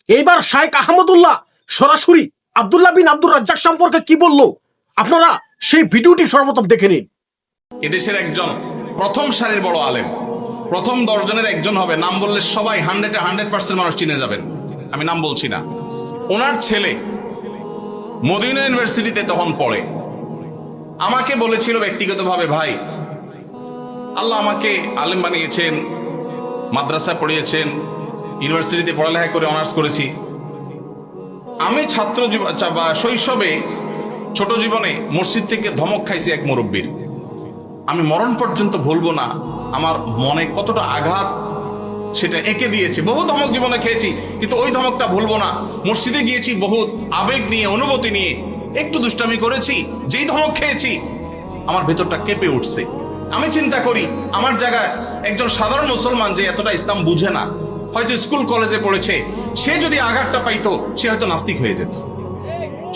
এইবার শাইখ আহমদুল্লাহ সরাসরি আব্দুল্লাহ বিন আব্দুর রাজ্জাক সম্পর্কে কি বলল, আপনারা সেই ভিডিওটি সর্বপ্রথম দেখে নিন। এদেশের একজন প্রথম সারির বড় আলেম, প্রথম 10 জনের একজন হবে। নাম বললে সবাই 100% মানুষ চিনে যাবেন। আমি নাম বলছি না। ওনার ছেলে মদিনা ইউনিভার্সিটিতে তখন পড়ে। আমাকে বলেছিল ব্যক্তিগতভাবে, ভাই, আল্লাহ আমাকে আলেম বানিয়েছেন, মাদ্রাসায় পড়িয়েছেন, ইউনিভার্সিটিতে পড়ালেখা করে অনার্স করেছি। আমি শৈশবে ছোট জীবনে মসজিদ থেকে ধমক খাইছি এক মুরব্বীর। আমি মরণ পর্যন্ত ভুলবো না আমার মনে কতটা আঘাত সেটা এঁকে দিয়েছে। বহু ধমক জীবনে খেয়েছি, কিন্তু ওই ধমকটা ভুলবো না। মসজিদে গিয়েছি বহুত আবেগ নিয়ে, অনুভূতি নিয়ে, একটু দুষ্টামি করেছি, যেই ধমক খেয়েছি আমার ভেতরটা কেঁপে উঠছে। আমি চিন্তা করি, আমার জায়গায় একজন সাধারণ মুসলমান যে এতটা ইসলাম বুঝে না, হয়তো স্কুল কলেজে পড়েছে, সে যদি আঘাতটা পাইতো সে হয়তো নাস্তিক হয়ে যেত,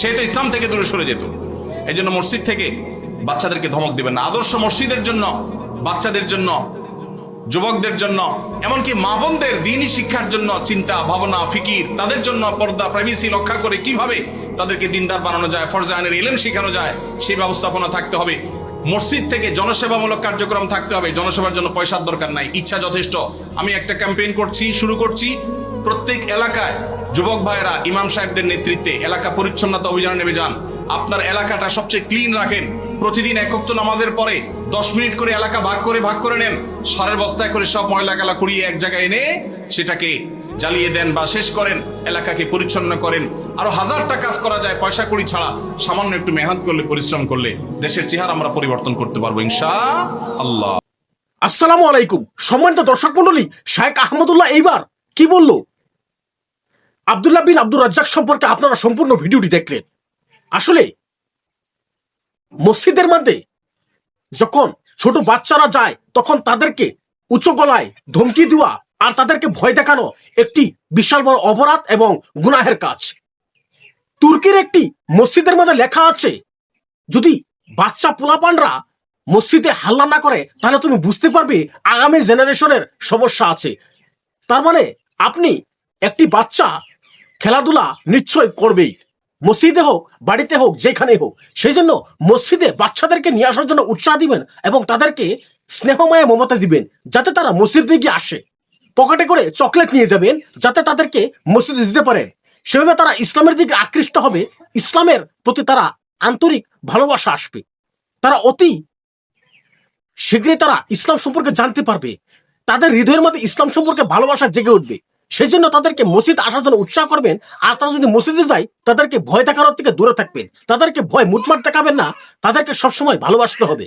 সে তো ইসলাম থেকে দূরে সরে যেত। এই জন্য মসজিদ থেকে বাচ্চাদেরকে ধমক দিবেন না। আদর্শ মসজিদের জন্য, বাচ্চাদের জন্য, যুবকদের জন্য, এমনকি মা বোনদের দ্বীনি শিক্ষার জন্য চিন্তা ভাবনা, ফিকির, তাদের জন্য পর্দা, প্রাইভেসি রক্ষা করে কিভাবে তাদেরকে দিনদার বানানো যায়, ফরজে আইনের ইলম শেখানো যায়, সেই ব্যবস্থাপনা থাকতে হবে। মসজিদ থেকে জনসেবামূলক কার্যক্রম থাকতে হবে। জনসেবার জন্য পয়সার দরকার নাই, ইচ্ছা যথেষ্ট। আমি একটা ক্যাম্পেইন শুরু করছি। প্রত্যেক এলাকায় যুবক ভাইয়েরা ইমাম সাহেবদের নেতৃত্বে এলাকা পরিচ্ছন্নতা অভিযানে নেমে যান। আপনার এলাকাটা সবচেয়ে ক্লিন রাখেন। প্রতিদিন 1 ওয়াক্ত নামাজের পরে 10 মিনিট করে এলাকা ভাগ করে নেন। সারের বস্তায় করে সব ময়লা কালা কুড়িয়ে এক জায়গায় এনে সেটাকে জ্বালিয়ে দেন বা শেষ করেন। এলাকাকে পরিচ্ছন্ন করেন। আরো 1000টা কাজ করা যায় পয়সা কড়ি ছাড়া। সামান্য একটু মেহনত করলে, পরিশ্রম করলে দেশের চেহারা আমরা পরিবর্তন করতে পারবো ইনশাআল্লাহ। আসসালামু আলাইকুম সম্মানিত দর্শক মন্ডলী, শাইখ আহমদুল্লাহ এইবার কি বলল আব্দুল্লাহ বিন আব্দুর রাজ্জাক সম্পর্কে আপনারা সম্পূর্ণ ভিডিওটি দেখলেন। আসলে মসজিদের মধ্যে যখন ছোট বাচ্চারা যায় তখন তাদেরকে উচ্চ গলায় ধমকি দেওয়া আর তাদেরকে ভয় দেখানো একটি বিশাল বড় অপরাধ এবং গুনাহের কাজ। তুর্কির একটি মসজিদের মধ্যে লেখা আছে, যদি বাচ্চা পোলাপানরা মসজিদে হাল্লা না করে তাহলে তুমি বুঝতে পারবে আগামী জেনারেশনের সমস্যা আছে। তার মানে আপনি একটি বাচ্চা খেলাধুলা নিশ্চয় করবেই, মসজিদে হোক, বাড়িতে হোক, যেখানে হোক। সেই জন্য মসজিদে বাচ্চাদেরকে নিয়ে আসার জন্য উৎসাহ দিবেন এবং তাদেরকে স্নেহময় মমতা দিবেন যাতে তারা মসজিদে গিয়ে আসে। পকেটে করে চকলেট নিয়ে যাবেন যাতে তাদেরকে মসজিদে দিতে পারেন। সেভাবে তারা ইসলামের দিকে আকৃষ্ট হবে, ইসলামের প্রতি তারা আন্তরিক ভালোবাসা আসবে, তারা অতি শীঘ্রই তারা ইসলাম সম্পর্কে জানতে পারবে, তাদের হৃদয়ের মধ্যে ইসলাম সম্পর্কে ভালোবাসা জেগে উঠবে। সেই জন্য তাদেরকে মসজিদ আসার জন্য উৎসাহ করবেন। আর তারা যদি মসজিদে যায় তাদেরকে ভয় দেখানোর থেকে দূরে থাকবেন, তাদেরকে ভয় মুটমাট দেখাবেন না, তাদেরকে সবসময় ভালোবাসতে হবে।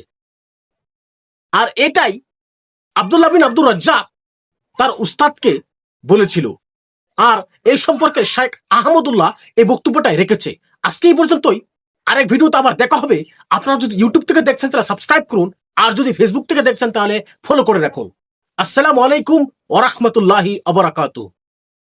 আর এটাই আব্দুল্লাহ বিন আব্দুর রাজ্জাক তার উস্তাদকে বলেছিল। আর এই সম্পর্কে শাইখ আহমদুল্লাহ এই বক্তব্যটাই রেখেছে। আজকে এই পর্যন্তই। আরেক ভিডিওতে আবার দেখা হবে। আপনারা যদি ইউটিউব থেকে দেখছেন তাহলে সাবস্ক্রাইব করুন, আর যদি ফেসবুক থেকে দেখছেন তাহলে ফলো করে রাখুন। আসসালামু আলাইকুম ওয়া রাহমাতুল্লাহি ওয়া বারাকাতুহু।